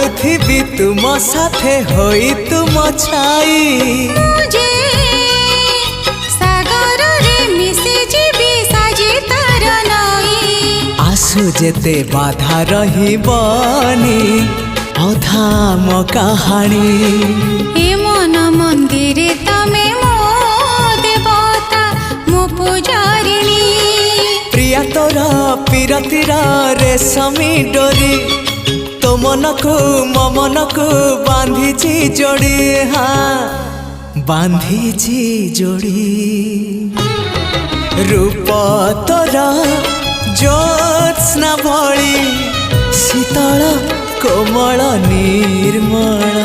पढ़ुथिबी तुम साथे होई तुम छाई मुझे सागर रे मिसे जीवी साजे तार नई आसु जेते बाधा रहिबनी अधा मो कहानी ए मन मंदिर तमे मो देवता मो पूजारिणी प्रिया तोर पीरतिर रेशमी डोरी तो मन को मो मन को बांधीची जोड़ी हाँ बांधीची जोड़ी रूप तोर ज्योत्स्ना भली शीतल कोमल निर्मल